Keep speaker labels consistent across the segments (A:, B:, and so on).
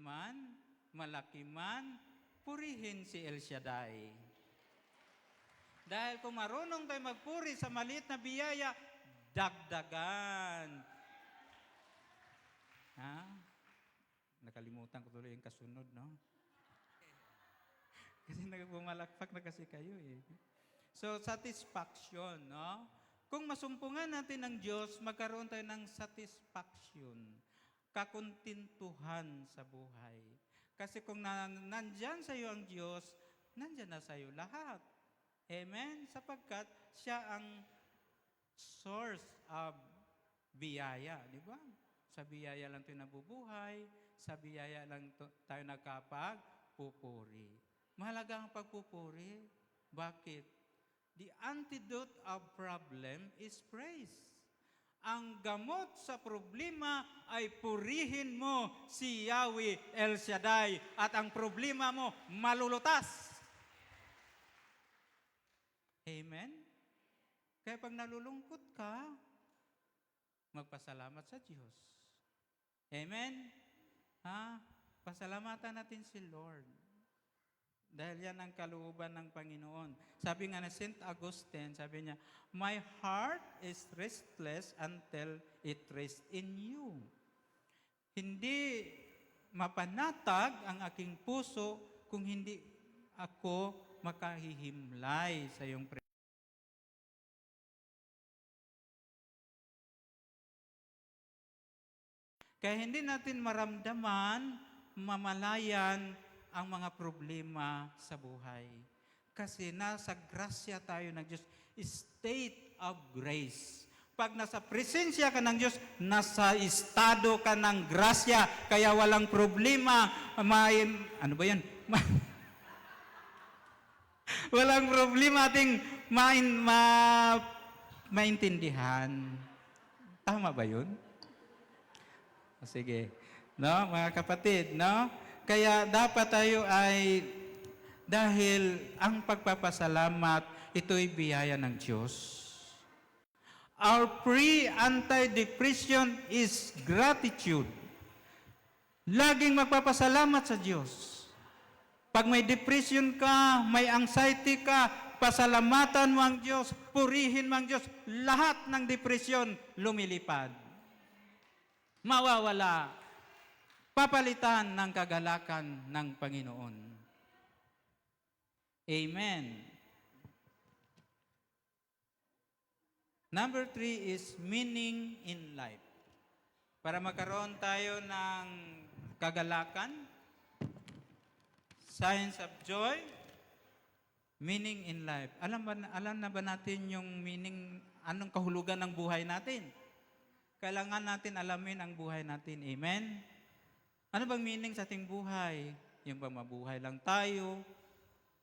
A: man, malaki man, purihin si El Shaddai. Dahil kung marunong tayo magpuri sa maliit na biyaya, dagdagan. Ha? Nakalimutan ko tuloy yung kasunod, no? Kasi nagpumalakpak na kasi kayo eh. So, satisfaction, no? Kung masumpungan natin ng Diyos, magkaroon tayo ng satisfaction, kakuntintuhan sa buhay. Kasi kung nandyan sa iyo ang Diyos, nandyan na sa iyo lahat. Amen? Sapagkat siya ang source of biyaya, di ba? Sa biyaya lang tayo nabubuhay, sa biyaya lang tayo nagkapagpupuri. Mahalaga ang pagpupuri. Bakit? The antidote of problem is praise. Ang gamot sa problema ay purihin mo si Yahweh El Shaddai at ang problema mo malulutas. Amen? Kaya pag nalulungkot ka, magpasalamat sa Diyos. Amen? Pasalamatan natin si Lord. Dahil yan ang kalooban ng Panginoon. Sabi nga na St. Augustine, sabi niya, my heart is restless until it rests in you. Hindi mapanatag ang aking puso kung hindi ako makahihimlay sa iyong Kaya hindi natin maramdaman, mamalayan ang mga problema sa buhay. Kasi nasa grasya tayo ng Diyos, state of grace. Pag nasa presensya ka ng Diyos, nasa estado ka ng grasya, kaya walang problema. Ano ba yan? Walang problema ating maintindihan. Tama ba yun? Sige. No, mga kapatid, no? Kaya dapat tayo ay, dahil ang pagpapasalamat, ito'y biyaya ng Diyos. Our pre-anti-depression is gratitude. Laging magpapasalamat sa Diyos. Pag may depression ka, may anxiety ka, pasalamatan mo ang Diyos, purihin mo ang Diyos, lahat ng depression lumilipad. Mawawala. Papalitan ng kagalakan ng Panginoon. Amen. Number 3 is meaning in life. Para magkaroon tayo ng kagalakan, signs of joy, meaning in life. Alam na ba natin yung meaning, anong kahulugan ng buhay natin? Kailangan natin alamin ang buhay natin. Amen? Ano bang meaning sa ating buhay? Yung ba mabuhay lang tayo,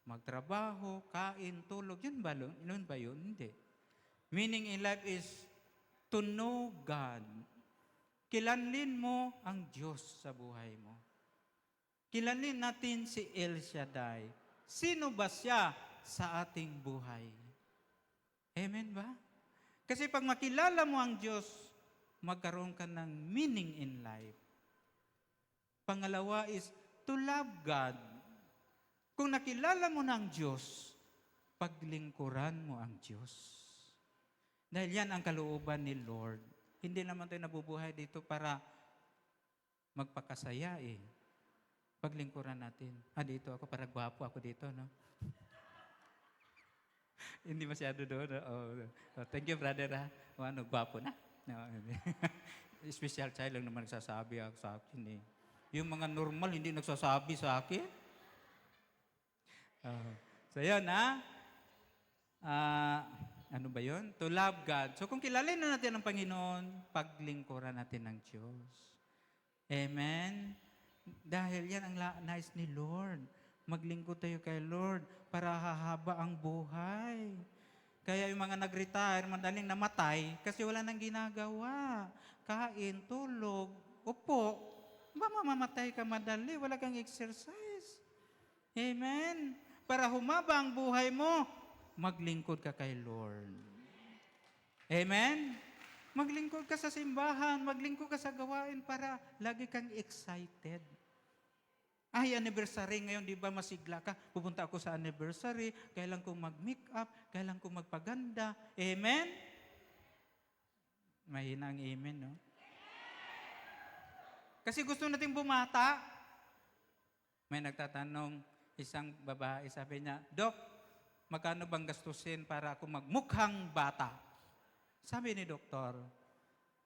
A: magtrabaho, kain, tulog, yun ba yun? Hindi. Meaning in life is to know God. Kilanlin mo ang Diyos sa buhay mo. Kilanlin natin si El Shaddai. Sino ba siya sa ating buhay? Amen ba? Kasi pag makilala mo ang Diyos, magkaroon ka ng meaning in life. Pangalawa is to love God. Kung nakilala mo ng Diyos, paglingkuran mo ang Diyos. Dahil yan ang kalooban ni Lord. Hindi naman tayo nabubuhay dito para magpakasaya eh. Paglingkuran natin. Dito ako, para gwapo ako dito, no? Hindi masyado doon. Thank you, brother, ha? Gwapo na. No, special child lang naman nagsasabi sa akin eh. Yung mga normal, hindi nagsasabi sa akin. So yun, ha? Ano ba yun? To love God. So kung kilalin na natin ang Panginoon, paglingkuran natin ng Diyos. Amen? Dahil yan ang nais ni Lord. Maglingkod tayo kay Lord para hahaba ang buhay. Kaya yung mga nag-retire, madaling namatay kasi wala nang ginagawa. Kain, tulog, upo. Mamamatay ka madali, wala kang exercise. Amen? Para humaba ang buhay mo, maglingkod ka kay Lord. Amen? Maglingkod ka sa simbahan, maglingkod ka sa gawain para lagi kang excited. Ay, anniversary ngayon, di ba masigla ka? Pupunta ako sa anniversary, kailan kong mag-make up, kailan kong magpaganda. Amen? Mahina ang amen, no? Kasi gusto nating bumata. May nagtatanong, isang babae, sabi niya, Dok, magkano bang gastusin para ako magmukhang bata? Sabi ni doktor,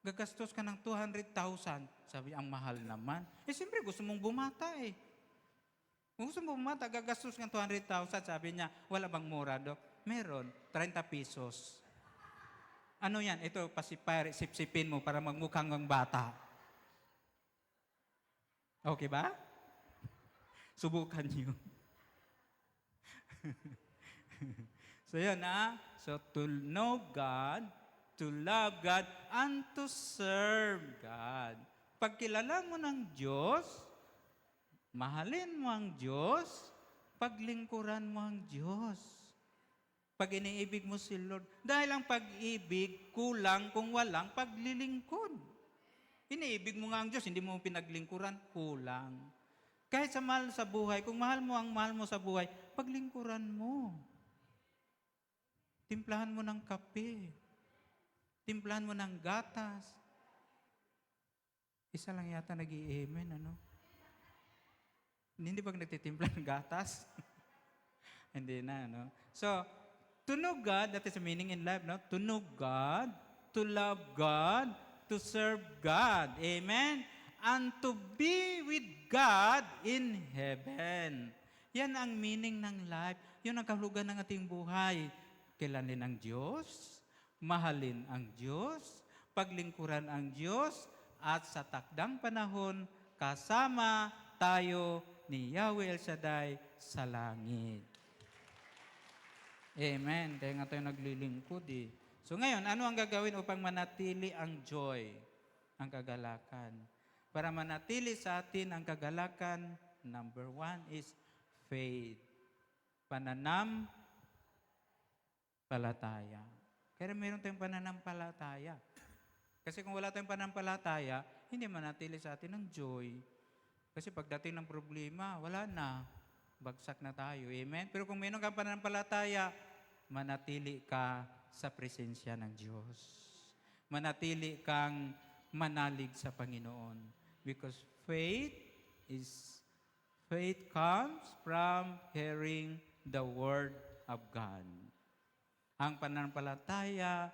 A: gagastos ka ng 200,000. Sabi, ang mahal naman. Siyempre, gusto mong bumata eh. Kung gusto mong bumata, gagastos ng 200,000. Sabi niya, wala bang mura, Dok? Meron, 30 pesos. Ano yan? Ito, pasipay, sipsipin mo para magmukhang ng bata. Okay ba? Subukan niyo. So yun So to know God, to love God, and to serve God. Pag kilala mo ng Diyos, mahalin mo ang Diyos, paglingkuran mo ang Diyos. Pag iniibig mo si Lord, dahil ang pag-ibig kulang kung walang paglilingkod. Iniibig mo nga ang Diyos, hindi mo pinaglingkuran, kulang. Kahit sa mahal sa buhay, kung mahal mo sa buhay, paglingkuran mo. Timplahan mo ng kape. Timplahan mo ng gatas. Isa lang yata nag-i-amen, ano? Hindi ba nagtitimpla ng gatas? Hindi na, no? So, to know God, that is the meaning in life, no? To know God, to love God, to serve God. Amen? And to be with God in heaven. Yan ang meaning ng life. Yun ang kahulugan ng ating buhay. Kilanin ang Diyos, mahalin ang Diyos, paglingkuran ang Diyos, at sa takdang panahon, kasama tayo ni Yahweh El Shaddai sa langit. Amen. Kaya nga tayo naglilingkod eh. So ngayon, ano ang gagawin upang manatili ang joy, ang kagalakan? Para manatili sa atin ang kagalakan, number 1 is faith. Pananampalataya. Kaya meron tayong pananampalataya. Kasi kung wala tayong pananampalataya, hindi manatili sa atin ang joy. Kasi pagdating ng problema, wala na. Bagsak na tayo. Amen? Pero kung meron kang pananampalataya, manatili ka sa presensya ng Diyos. Manatili kang manalig sa Panginoon. Because faith comes from hearing the Word of God. Ang pananampalataya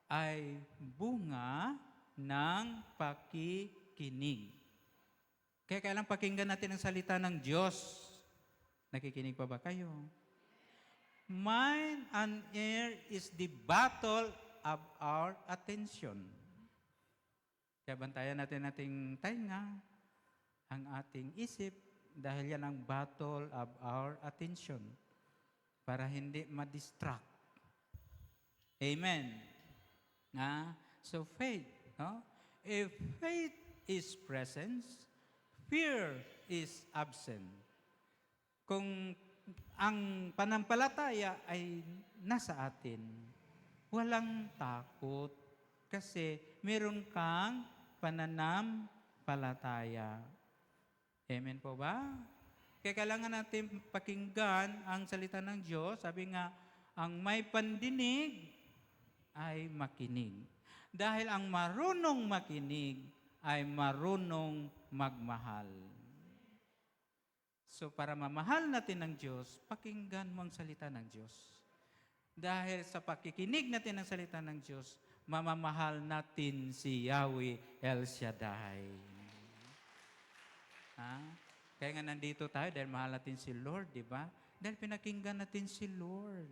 A: ay bunga ng pakikinig. Kaya kailang pakinggan natin ang salita ng Diyos. Nakikinig pa ba kayo? Mind and ear is the battle of our attention. Kaya bantayan natin ating tainga, ang ating isip, dahil yan ang battle of our attention. Para hindi ma-distract. Amen. So faith, no? If faith is presence, fear is absent. Kung ang panampalataya ay nasa atin, walang takot kasi meron kang pananampalataya. Amen po ba? Kaya kailangan natin pakinggan ang salita ng Diyos. Sabi nga, ang may pandinig ay makinig. Dahil ang marunong makinig ay marunong magmahal. So para mamahal natin ng Diyos, pakinggan mo ang salita ng Diyos. Dahil sa pakikinig natin ng salita ng Diyos, mamamahal natin si Yahweh El Shaddai. Kaya nga nandito tayo dahil mahal natin si Lord, di ba? Dahil pinakinggan natin si Lord.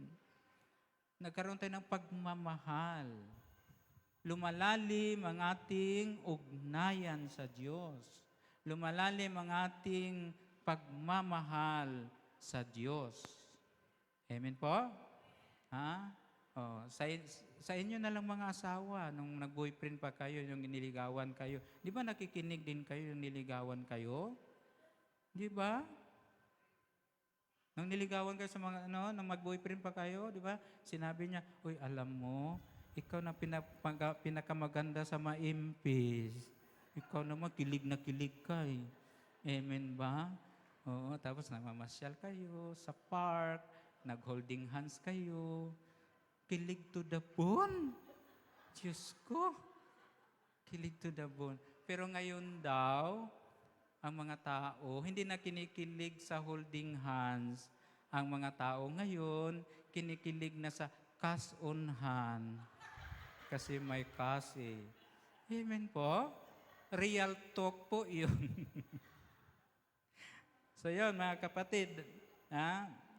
A: Nagkaroon tayo ng pagmamahal. Lumalalim ang ating ugnayan sa Diyos. Lumalalim ang ating pagmamahal sa Diyos. Amen po? Sa inyo na lang mga asawa, nung nag-boyfriend pa kayo, yung niligawan kayo, di ba nakikinig din kayo yung niligawan kayo? Di ba? Nung niligawan kayo sa mga, nung mag-boyfriend pa kayo, di ba? Sinabi niya, uy, alam mo, ikaw na pinakamaganda sa maimpis. Ikaw naman, kilig na kilig ka eh. Amen ba? Oo, tapos namamasyal kayo sa park, nag-holding hands kayo. Kilig to the bone. Diyos ko, kilig to the bone. Pero ngayon daw, ang mga tao, hindi na kinikilig sa holding hands. Ang mga tao ngayon, kinikilig na sa cash on hand. Kasi may cash eh. Amen po? Real talk po yun. So yun, mga kapatid.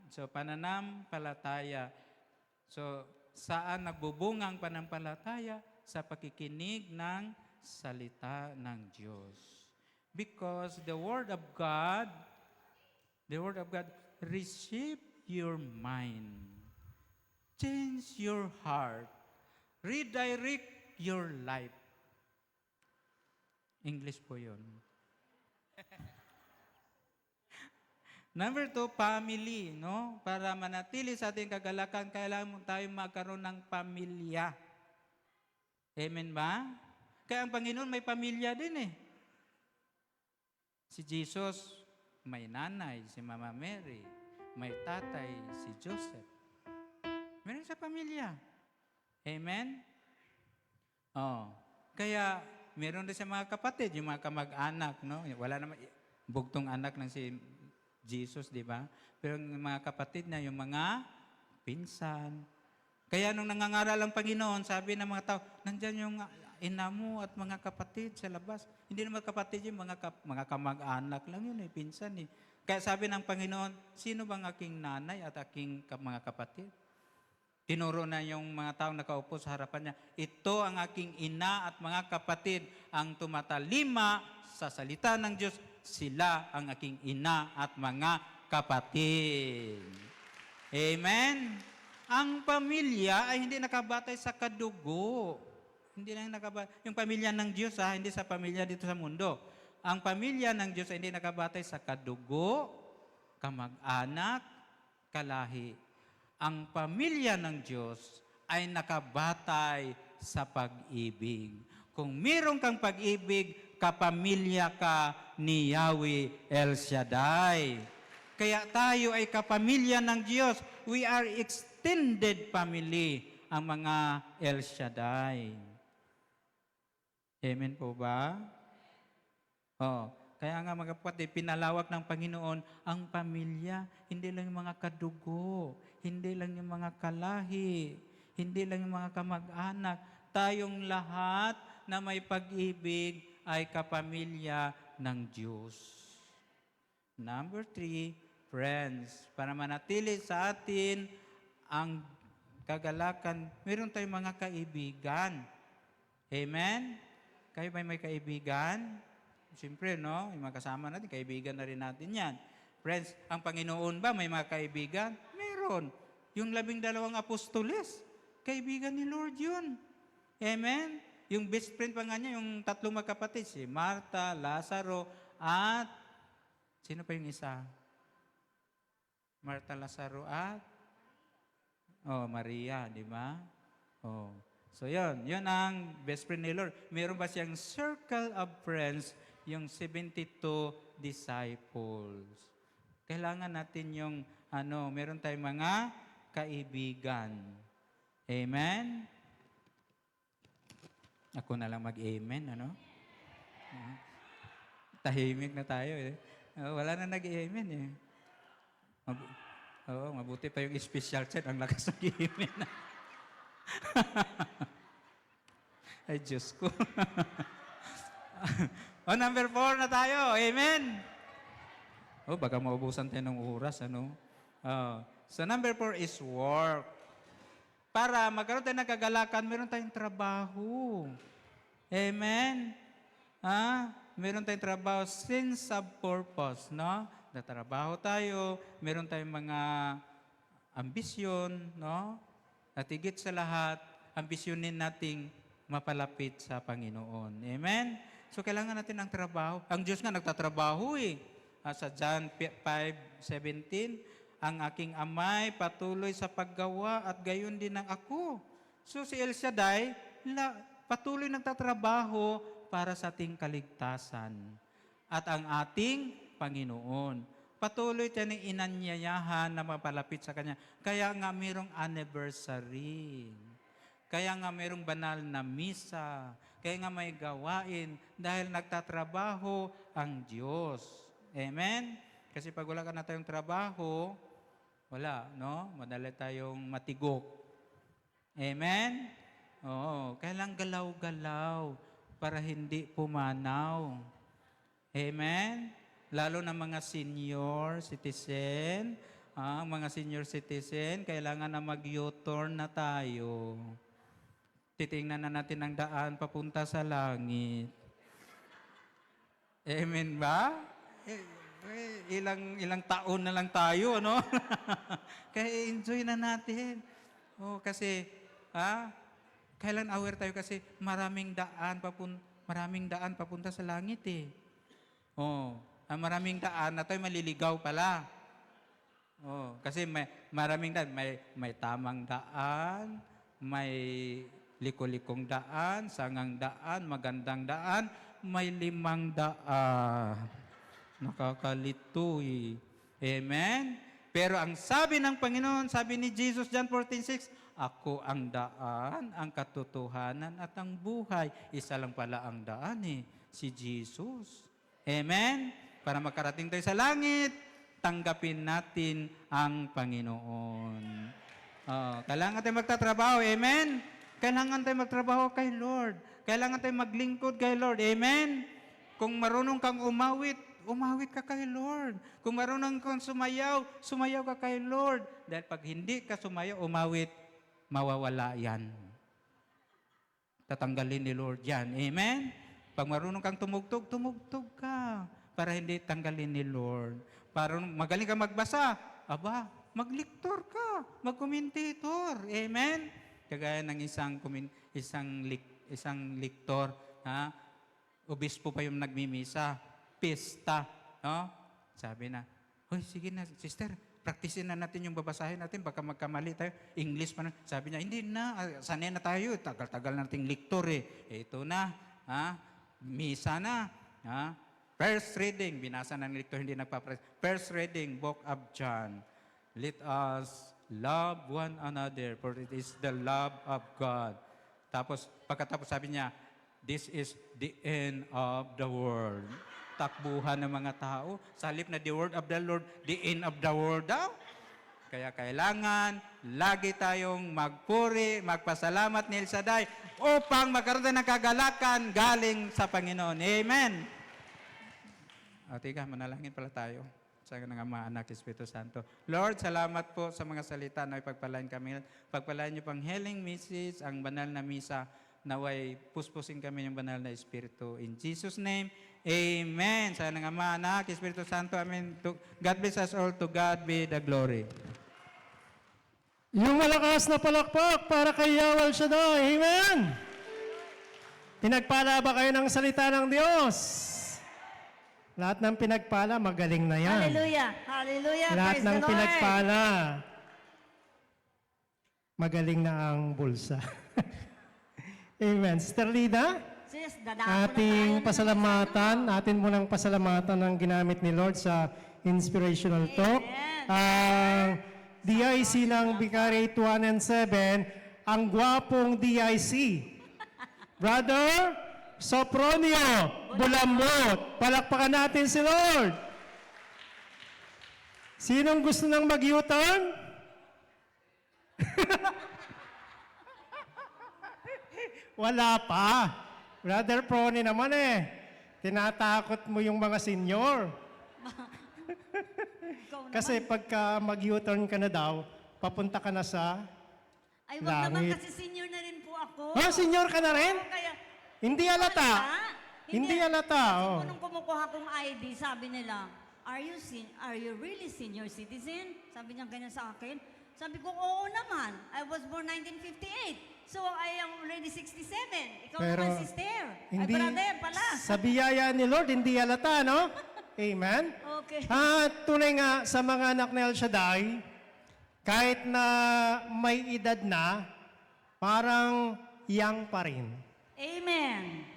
A: So pananampalataya. So saan nagbubungang panampalataya? Sa pakikinig ng salita ng Diyos. Because the Word of God reshape your mind, change your heart, redirect your life. English po yun. Number 2, family, no? Para manatili sa ating kagalakan, kailangan tayo magkaroon ng pamilya. Amen ba? Kaya ang Panginoon may pamilya din eh. Si Jesus, may nanay, si Mama Mary, may tatay, si Joseph. Meron sa pamilya. Amen? Oh. Kaya, meron din sa mga kapatid, yung mga kamag-anak, no? Wala naman, bugtong anak ng si Jesus, di ba? Pero yung mga kapatid na, yung mga pinsan. Kaya nung nangangaral ang Panginoon, sabi ng mga tao, nandyan yung ina mo at mga kapatid sa labas. Hindi naman kapatid yung mga kamag-anak lang yun, pinsan eh. Kaya sabi ng Panginoon, sino bang aking nanay at aking mga kapatid? Tinuro na yung mga taong nakaupo sa harapan niya, ito ang aking ina at mga kapatid, ang tumatalima sa salita ng Diyos, sila ang aking ina at mga kapatid. Amen? Ang pamilya ay hindi nakabatay sa kadugo. Hindi lang yung pamilya ng Diyos, hindi sa pamilya dito sa mundo. Ang pamilya ng Diyos ay hindi nakabatay sa kadugo, kamag-anak, kalahi. Ang pamilya ng Diyos ay nakabatay sa pag-ibig. Kung meron kang pag-ibig, kapamilya ka ni Yahweh El Shaddai. Kaya tayo ay kapamilya ng Diyos. We are extended family, ang mga El Shaddai. Amen po ba? Kaya nga mga kapatid, pinalawak ng Panginoon ang pamilya. Hindi lang yung mga kadugo, hindi lang yung mga kalahi, hindi lang yung mga kamag-anak. Tayong lahat na may pag-ibig ay kapamilya ng Diyos. Number 3, friends. Para manatili sa atin ang kagalakan, meron tayong mga kaibigan. Amen? Kayo ba may kaibigan? Siyempre, no? Yung mga kasama natin, kaibigan na rin natin yan. Friends, ang Panginoon ba may mga kaibigan? Meron. Yung 12 apostoles, kaibigan ni Lord yun. Amen? Yung best friend pa nga niya, yung 3 magkapatid, si Martha, Lazaro, at sino pa yung isa? Martha, Lazaro, at Maria, di ba? So yun ang best friend ni Lord. Meron ba siyang circle of friends, yung 72 disciples? Kailangan natin yung, meron tayong mga kaibigan. Amen? Ako na lang mag-amen, Tahimik na tayo eh. Wala na nag-amen eh. Mabuti pa yung special chat, ang lakas ng amen. Ay, Diyos ko. Number 4 na tayo. Amen? Baka maubusan tayo ng oras, So, number 4 is work. Para magkaroon tayo ng kagalakan, meron tayong trabaho. Amen? Meron tayong trabaho, sense of purpose, no? Natrabaho tayo, meron tayong mga ambisyon, no? At higit sa lahat, ambisyonin nating mapalapit sa Panginoon. Amen? So, kailangan natin ng trabaho. Ang Diyos nga nagtatrabaho eh. Sa John 5:17, ang aking amay patuloy sa paggawa at gayon din ang ako. So, si El Shaddai, patuloy nagtatrabaho para sa ating kaligtasan. At ang ating Panginoon. Patuloy tayo ng inanyayahan na mapalapit sa Kanya. Kaya nga mayroong anniversary. Kaya nga mayroong banal na misa. Kaya nga may gawain dahil nagtatrabaho ang Diyos. Amen? Kasi pag wala ka na tayong trabaho, wala, no? Madali tayong matigok. Amen? Oo, kailang galaw-galaw para hindi pumanaw. Amen? Lalo na mga senior citizen, mga senior citizen, kailangan na mag-U-turn na tayo. Titingnan na natin ang daan papunta sa langit. Amen ba? Ilang taon na lang tayo, ano? Kaya enjoy na natin. Oh, kasi, kailan aware tayo kasi maraming daan papunta sa langit eh. Oh, maraming daan na tayo maliligaw pala. Oh, kasi maraming daan, may tamang daan, may liko-likong daan, sangang daan, magandang daan, may 5 daan. Nakakalito eh. Amen? Pero ang sabi ng Panginoon, sabi ni Jesus, John 14:6, ako ang daan, ang katotohanan at ang buhay. Isa lang pala ang daan eh, si Jesus. Amen? Para makarating tayo sa langit, tanggapin natin ang Panginoon. Kailangan tayo magtatrabaho. Amen? Kailangan tayo magtrabaho kay Lord. Kailangan tayo maglingkod kay Lord. Amen? Kung marunong kang umawit ka kay Lord. Kung marunong kang sumayaw ka kay Lord. Dahil pag hindi ka sumayaw, umawit, mawawala yan. Tatanggalin ni Lord yan. Amen? Pag marunong kang tumugtog ka. Para hindi tanggalin ni Lord. Para magaling ka magbasa, magliktor ka, magkomentator. Amen? Kagaya ng isang liktor, obispo pa yung nagmimisa, pista, no? Sabi na, hoy, sige na, sister, practicein na natin yung babasahin natin, baka magkamali tayo, English pa na. Sabi niya, hindi na, sanay na tayo, tagal-tagal nating liktor eh. Ito na, misa na, First reading, binasa ng liktor, hindi nagpapress. First reading, Book of John. Let us love one another, for it is the love of God. Tapos, pagkatapos sabi niya, this is the end of the world. Takbuhan ng mga tao. Sa halip na the word of the Lord, the end of the world daw. Kaya kailangan, lagi tayong magpuri, magpasalamat ni El Shaddai upang magkaroon ng kagalakan galing sa Panginoon. Amen. Tika, manalangin pala tayo sa ng Ama, Anak, Espiritu Santo. Lord, salamat po sa mga salita na ipagpalain kami. Pagpalain niyo pang healing message, ang banal na misa, naway puspusin kami ng banal na Espiritu. In Jesus' name, Amen. Sa ng Ama, Anak, Espiritu Santo, Amen. God bless us all. To God be the glory.
B: Yung malakas na palakpak para kay Yahweh Shaddai. Amen. Pinagpala ba kayo ng salita ng Diyos? Lahat ng pinagpala, magaling na yan.
C: Hallelujah. Hallelujah.
B: Lahat
C: Praise
B: ng
C: the Lord.
B: pinagpala, magaling na ang bulsa. Amen. Sister Lida,
C: Sis, dadako na
B: ating
C: tayo
B: pasalamatan, atin munang pasalamatan ang ginamit ni Lord sa inspirational talk. Ang DIC ng Vicariate 1 and 7, ang gwapong DIC. Brother Sopronio Bulambot. Palakpakan natin si Lord. Sinong gusto nang mag-U-turn? Wala pa. Brother Prony naman eh. Tinatakot mo yung mga senior.
C: Ikaw naman.
B: Kasi pagka mag-U-turn ka na daw, papunta ka na sa
C: Ay, wag naman
B: langit.
C: kasi senior na rin po ako.
B: Oh, senior ka na rin?
C: Kaya,
B: Hindi halata. Hindi halata.
C: Kasi
B: Oh.
C: po nung kumukuha kong ID, sabi nila, are you really senior citizen? Sabi niya ganyan sa akin. Sabi ko, oo naman. I was born 1958. So, I am already 67. Ikaw
B: Pero,
C: naman, sister.
B: Hindi,
C: Ay, brother pala.
B: sa biyaya ni Lord, hindi halata, no? Amen?
C: Okay.
B: Tunay nga sa mga anak ni El Shaddai, kahit na may edad na, parang young pa rin.
C: Amen.